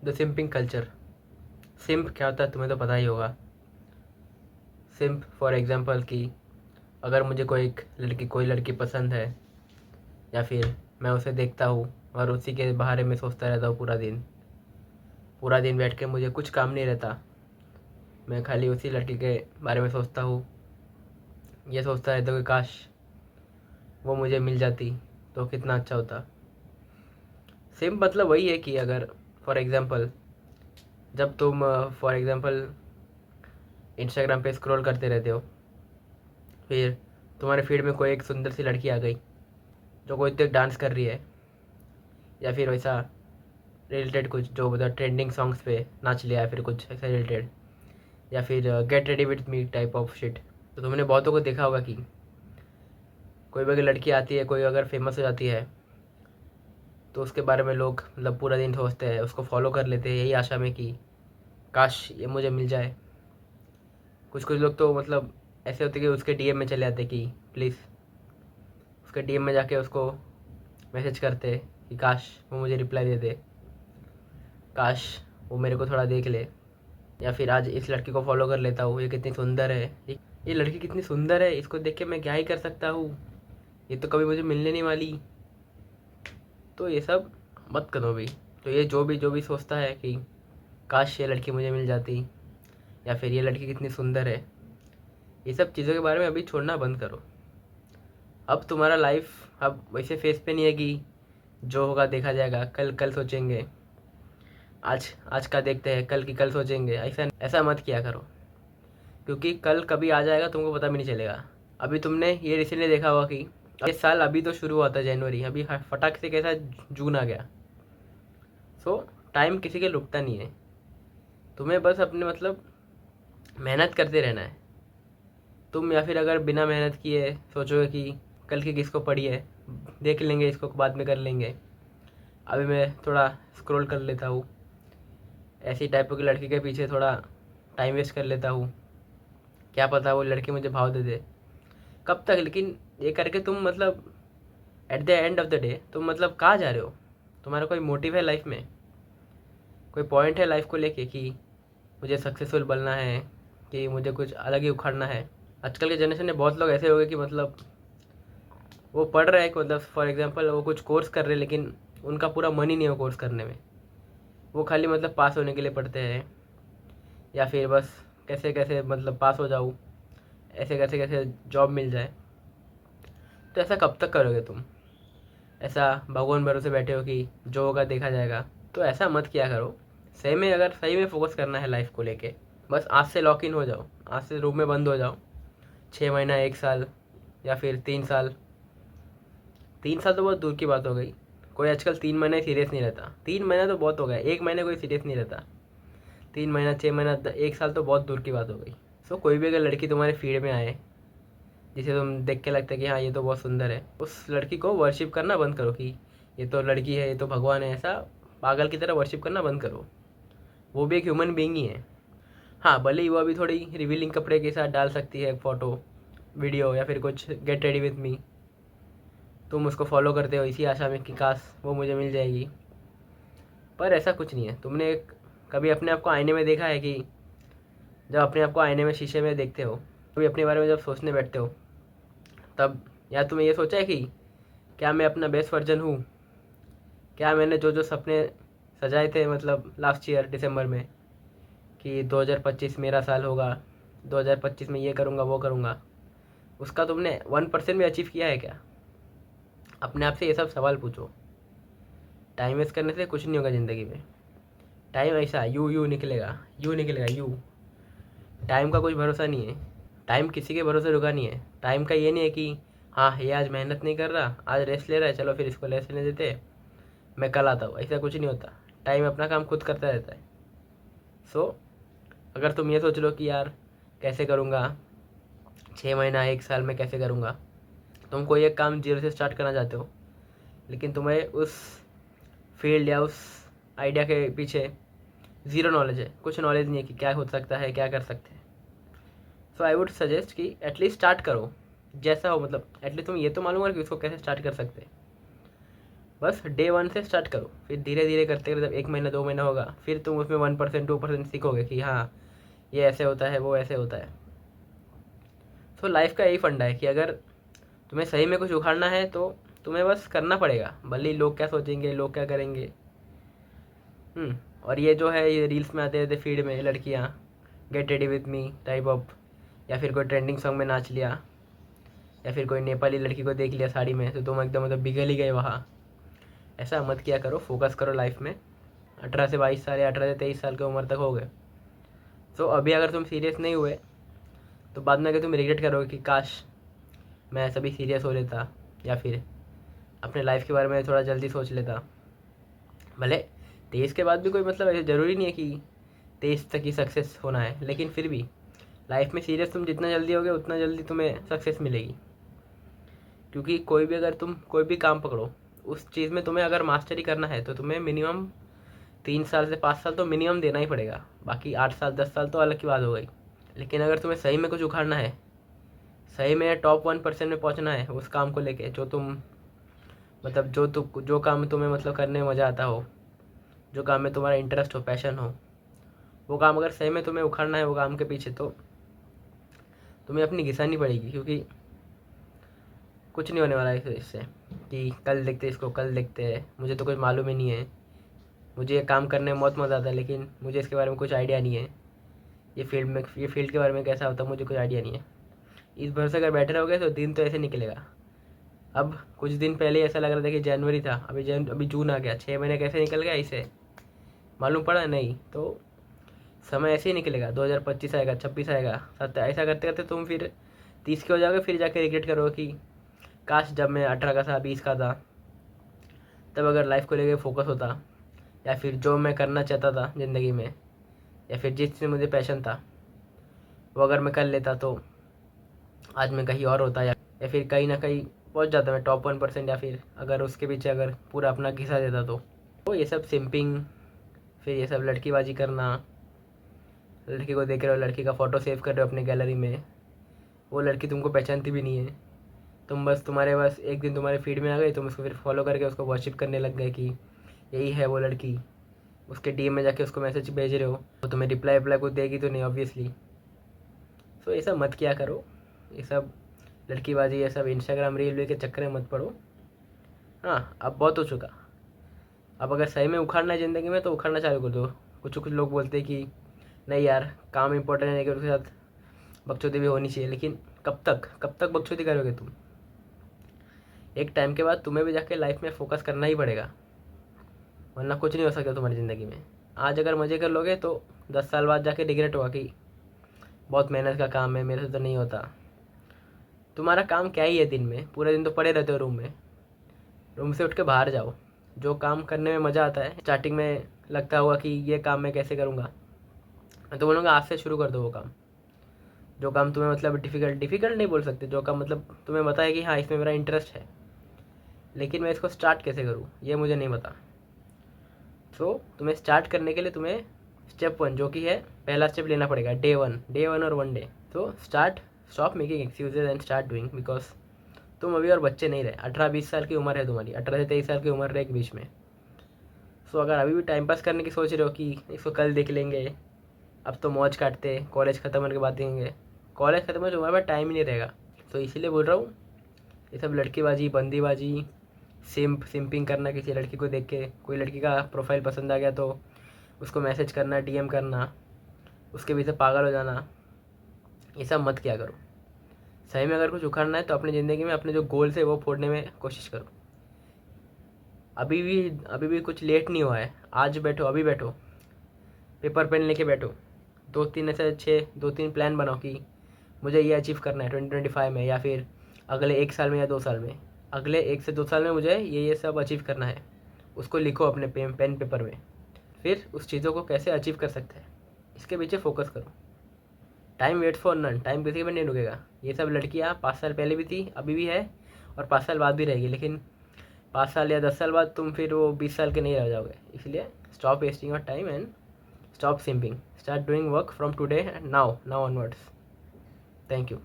The simping culture. सिंप क्या होता है तुम्हें तो पता ही होगा। सिंप फॉर एग्जांपल कि अगर मुझे कोई लड़की पसंद है, या फिर मैं उसे देखता हूँ और उसी के बारे में सोचता रहता हूँ पूरा दिन बैठ के, मुझे कुछ काम नहीं रहता, मैं खाली उसी लड़की के बारे में सोचता हूँ। ये सोचता रहता हूँ कि काश वो मुझे मिल जाती तो कितना अच्छा होता। सिंप मतलब वही है कि अगर फॉर एग्ज़ाम्पल जब तुम फॉर एग्ज़ाम्पल इंस्टाग्राम पे स्क्रॉल करते रहते हो, फिर तुम्हारे फीड में कोई एक सुंदर सी लड़की आ गई जो कोई तो डांस कर रही है, या फिर वैसा रिलेटेड कुछ जो मतलब ट्रेंडिंग सॉन्ग्स पे नाच लिया, या फिर कुछ ऐसा रिलेटेड, या फिर get ready with me type of shit. तो तुमने बहुतों को देखा होगा कि कोई भी अगर लड़की आती है, कोई अगर फेमस हो जाती है, तो उसके बारे में लोग मतलब पूरा दिन सोचते हैं, उसको फॉलो कर लेते हैं यही आशा में कि काश ये मुझे मिल जाए। कुछ कुछ लोग तो मतलब ऐसे होते कि उसके डीएम में चले आते कि प्लीज़, उसके डीएम में जाके उसको मैसेज करते कि काश वो मुझे रिप्लाई दे दे, काश वो मेरे को थोड़ा देख ले, या फिर आज इस लड़की को फॉलो कर लेता हूँ, ये कितनी सुंदर है, ये लड़की कितनी सुंदर है, इसको देख के मैं क्या ही कर सकता हूँ, ये तो कभी मुझे मिलने नहीं वाली। तो ये सब मत करो भाई। तो ये जो भी सोचता है कि काश ये लड़की मुझे मिल जाती, या फिर ये लड़की कितनी सुंदर है, ये सब चीज़ों के बारे में अभी छोड़ना बंद करो। अब तुम्हारा लाइफ अब वैसे फेस पे नहीं है कि जो होगा देखा जाएगा, कल कल सोचेंगे, आज आज का देखते हैं, कल की कल सोचेंगे, ऐसा ऐसा मत किया करो, क्योंकि कल कभी आ जाएगा तुमको पता भी नहीं चलेगा। अभी तुमने ये रिसेंटली देखा होगा कि ये साल अभी तो शुरू हुआ था जनवरी, अभी फटाक से कैसा जून आ गया। सो टाइम किसी के रुकता नहीं है, तुम्हें बस अपने मतलब मेहनत करते रहना है। तुम या फिर अगर बिना मेहनत किए सोचोगे कि कल की किसको पड़ी है, देख लेंगे, इसको बाद में कर लेंगे, अभी मैं थोड़ा स्क्रॉल कर लेता हूँ, ऐसी टाइप की लड़की के पीछे थोड़ा टाइम वेस्ट कर लेता हूँ, क्या पता वो लड़की मुझे भाव दे दे, कब तक। लेकिन ये करके तुम मतलब at the end of the day तुम मतलब कहाँ जा रहे हो? तुम्हारा कोई मोटिव है लाइफ में? कोई पॉइंट है लाइफ को लेके कि मुझे सक्सेसफुल बनना है, कि मुझे कुछ अलग ही उखाड़ना है? आजकल के जनरेशन में बहुत लोग ऐसे हो गए कि मतलब वो पढ़ रहे हैं कि मतलब फॉर एग्जांपल वो कुछ कोर्स कर रहे हैं, लेकिन उनका पूरा मन ही नहीं है कोर्स करने में, वो खाली मतलब पास होने के लिए पढ़ते हैं, या फिर बस कैसे कैसे मतलब पास हो जाऊँ, ऐसे कैसे कैसे जॉब मिल जाए। तो ऐसा कब तक करोगे तुम? ऐसा भगवान भरोसे बैठे हो कि जो होगा देखा जाएगा? तो ऐसा मत किया करो। सही में अगर सही में फोकस करना है लाइफ को लेके, बस आज से लॉक इन हो जाओ, आज से रूम में बंद हो जाओ। 6 महीना, 1 साल, या फिर 3 साल। 3 साल तो बहुत दूर की बात हो गई, कोई आजकल 3 महीने सीरियस नहीं रहता। 3 महीना तो बहुत हो गया, 1 महीने कोई सीरियस नहीं रहता। 3 महीना, 6 महीना, 1 साल तो बहुत दूर की बात हो गई। सो कोई भी अगर लड़की तुम्हारे फीड में आए जिसे तुम देख के लगता है कि हाँ ये तो बहुत सुंदर है, उस लड़की को वर्शिप करना बंद करो कि ये तो लड़की है, ये तो भगवान है, ऐसा पागल की तरह वर्शिप करना बंद करो। वो भी एक ह्यूमन बीइंग ही है। हाँ, भले ही वो अभी थोड़ी रिवीलिंग कपड़े के साथ डाल सकती है फ़ोटो, वीडियो, या फिर कुछ गेट रेडी विथ मी, तुम उसको फॉलो करते हो इसी आशा में कि काश वो मुझे मिल जाएगी, पर ऐसा कुछ नहीं है। तुमने कभी अपने आप को आईने में देखा है कि जब अपने आप को आईने में शीशे में देखते हो, कभी अपने बारे में जब सोचने बैठते हो, तब या तुम्हें ये सोचा है कि क्या मैं अपना बेस्ट वर्जन हूँ? क्या मैंने जो जो सपने सजाए थे मतलब लास्ट ईयर दिसंबर में कि 2025 मेरा साल होगा, 2025 में ये करूँगा वो करूँगा, उसका तुमने 1% भी अचीव किया है क्या? अपने आप से ये सब सवाल पूछो। टाइम वेस्ट करने से कुछ नहीं होगा ज़िंदगी में। टाइम ऐसा यू निकलेगा, यू निकलेगा यू। टाइम का कुछ भरोसा नहीं है, टाइम किसी के भरोसे रुका नहीं है। टाइम का ये नहीं है कि हाँ ये आज मेहनत नहीं कर रहा, आज रेस्ट ले रहा है, चलो फिर इसको रेस्ट लेने देते, मैं कल आता हूँ, ऐसा कुछ नहीं होता। टाइम अपना काम खुद करता रहता है। सो अगर तुम ये सोच लो कि यार कैसे करूँगा, 6 महीना, 1 साल में कैसे करूँगा, तुम कोई एक काम जीरो से स्टार्ट करना चाहते हो, लेकिन तुम्हें उस फील्ड या उस आइडिया के पीछे ज़ीरो नॉलेज है, कुछ नॉलेज नहीं है कि क्या हो सकता है, क्या कर सकते हैं। सो आई वुड सजेस्ट कि एटलीस्ट स्टार्ट करो, जैसा हो मतलब एटलीस्ट तुम ये तो मालूम है कि उसको कैसे स्टार्ट कर सकते हैं। बस डे 1 से स्टार्ट करो, फिर धीरे धीरे करते करते 1 महीना 2 महीना होगा, फिर तुम उसमें 1% 2% सीखोगे कि हाँ ये ऐसे होता है, वो ऐसे होता है। तो लाइफ का यही फंडा है कि अगर तुम्हें सही में कुछ उखाड़ना है तो तुम्हें बस करना पड़ेगा, भले ही लोग क्या सोचेंगे, लोग क्या करेंगे। और ये जो है ये रील्स में आते रहते फीड में लड़कियाँ get ready with me type of, या फिर कोई ट्रेंडिंग सॉन्ग में नाच लिया, या फिर कोई नेपाली लड़की को देख लिया साड़ी में तो तुम एकदम मतलब बिगल ही गए वहाँ। ऐसा मत किया करो, फोकस करो लाइफ में। 18 से 22 साल या 18 से 23 साल की उम्र तक हो गए, तो अभी अगर तुम सीरियस नहीं हुए तो बाद में अगर तुम रिग्रेट करोगे कि काश मैं सभी सीरियस हो लेता, या फिर अपने लाइफ के बारे में थोड़ा जल्दी सोच लेता। भले 23 के बाद भी कोई मतलब ऐसे ज़रूरी नहीं है कि 23 तक ही सक्सेस होना है, लेकिन फिर भी लाइफ में सीरियस तुम जितना जल्दी होगे उतना जल्दी तुम्हें सक्सेस मिलेगी। क्योंकि कोई भी अगर तुम कोई भी काम पकड़ो, उस चीज़ में तुम्हें अगर मास्टरी करना है तो तुम्हें मिनिमम 3 साल से 5 साल तो मिनिमम देना ही पड़ेगा। बाकी 8 साल 10 साल तो अलग की बात हो गई। लेकिन अगर तुम्हें सही में कुछ उखाड़ना है, सही में टॉप 1% में पहुंचना है उस काम को लेके जो तुम मतलब जो काम तुम्हें मतलब करने में मज़ा आता हो, जो काम में तुम्हारा इंटरेस्ट हो, पैशन हो, वो काम अगर सही में तुम्हें उखाड़ना है वो काम के पीछे, तो तुम्हें अपनी घिसानी पड़ेगी। क्योंकि कुछ नहीं होने वाला है इससे कि कल देखते इसको, कल देखते हैं, मुझे तो कुछ मालूम ही नहीं है, मुझे ये काम करने में बहुत मज़ा आता है लेकिन मुझे इसके बारे में कुछ आइडिया नहीं है, ये फील्ड के बारे में कैसा होता है मुझे कुछ आइडिया नहीं है। इस भरोसे अगर बैठे रहोगे तो दिन तो ऐसे निकलेगा। अब कुछ दिन पहले ऐसा लग रहा था कि जनवरी था, अभी जून आ गया, 6 महीने कैसे निकल गया इसे मालूम पड़ा नहीं। तो समय ऐसे ही निकलेगा, 2025 आएगा, 26 आएगा, 7 ऐसा करते करते तुम फिर 30 के हो जाओगे, फिर जाके रिग्रेट करोगे कि काश जब मैं 18 का था, 20 का था, तब अगर लाइफ को लेकर फोकस होता, या फिर जो मैं करना चाहता था ज़िंदगी में, या फिर जिस चीज़ में मुझे पैशन था वो अगर मैं कर लेता तो आज मैं कहीं और होता, या फिर कहीं ना कहीं पहुंच जाता मैं टॉप 1%, या फिर अगर उसके पीछे अगर पूरा अपना घिसा देता तो ये सब सिंपिंग, फिर ये सब लड़कीबाजी करना, लड़की को देख रहे हो, लड़की का फ़ोटो सेव कर रहे हो अपने गैलरी में, वो लड़की तुमको पहचानती भी नहीं है, तुम्हारे बस एक दिन तुम्हारे फीड में आ गई, तुम उसको फिर फॉलो करके उसको वर्शिप करने लग गए कि यही है वो लड़की। उसके डीएम में जाके उसको मैसेज भेज रहे हो, तो तुम्हें रिप्लाई कुछ देगी तो नहीं ऑब्वियसली। सो ये सब मत किया करो, ये सब लड़कीबाजी, ये सब इंस्टाग्राम रील के चक्कर में मत पड़ो। हाँ अब बहुत हो चुका, अब अगर सही में उखाड़ना है ज़िंदगी में तो उखाड़ना चालू कर दो। कुछ कुछ लोग बोलते हैं कि नहीं यार काम इंपॉर्टेंट है, लेकिन उसके साथ बकचोदी भी होनी चाहिए। लेकिन कब तक बकचोदी करोगे तुम? एक टाइम के बाद तुम्हें भी जाके लाइफ में फोकस करना ही पड़ेगा, वरना कुछ नहीं हो सकता तुम्हारी ज़िंदगी में। आज अगर मज़े कर लोगे तो 10 साल बाद जाके रिग्रेट होगा कि बहुत मेहनत का काम है, मेरे से तो नहीं होता। तुम्हारा काम क्या ही है दिन में, पूरे दिन तो पड़े रहते हो रूम से उठ के बाहर जाओ। जो काम करने में मज़ा आता है, स्टार्टिंग में लगता होगा कि ये काम मैं कैसे करूँगा, मैं तो बोलूँगा आज से शुरू कर दो वो काम। जो काम तुम्हें मतलब डिफ़िकल्ट नहीं बोल सकते, जो काम मतलब तुम्हें पता है कि हाँ इसमें मेरा इंटरेस्ट है, लेकिन मैं इसको स्टार्ट कैसे करूँ ये मुझे नहीं पता। तो तुम्हें स्टार्ट करने के लिए तुम्हें स्टेप 1 जो कि है पहला स्टेप लेना पड़ेगा, डे वन और 1 डे। तो stop making excuses and start doing, because तुम अभी और बच्चे नहीं रहे। 18-20 साल की उम्र है तुम्हारी, 18 से 23 साल की उम्र है एक बीच में। सो अगर अभी भी टाइम पास करने की सोच रहे हो कि इसको कल देख लेंगे, अब तो मौज काटते, कॉलेज ख़त्म होने के बाद देखेंगे, कॉलेज ख़त्म हो तो तुम्हारे पास टाइम ही नहीं रहेगा। तो इसीलिए बोल रहा हूँ, ये सब लड़कीबाजी, बंदीबाजी, सिंपिंग करना, किसी लड़की को देख के कोई लड़की का प्रोफाइल पसंद आ गया तो उसको मैसेज करना, डीएम करना, उसके पीछे पागल हो जाना, ये सब मत किया करो। सही में अगर कुछ उखाड़ना है तो अपनी ज़िंदगी में अपने जो गोल्स है वो फोड़ने में कोशिश करो। अभी भी कुछ लेट नहीं हुआ है, आज बैठो, अभी बैठो, पेपर पेन लेके बैठो, 2-3 प्लान बनाओ कि मुझे ये अचीव करना है 2025 में, या फिर अगले 1 साल में या 2 साल में, अगले 1 से 2 साल में मुझे ये सब अचीव करना है। उसको लिखो अपने पेन पेपर में, फिर उस चीज़ों को कैसे अचीव कर सकते हैं इसके पीछे फोकस करो। Time wait for none, time किसी में नहीं रुकेगा। ये सब लड़कियाँ 5 साल पहले भी थी, अभी भी है, और 5 साल बाद भी रहेगी, लेकिन 5 साल या 10 साल बाद तुम फिर वो 20 साल के नहीं रह जाओगे। इसलिए stop wasting your time and stop simping, start doing work from today and now onwards. Thank you.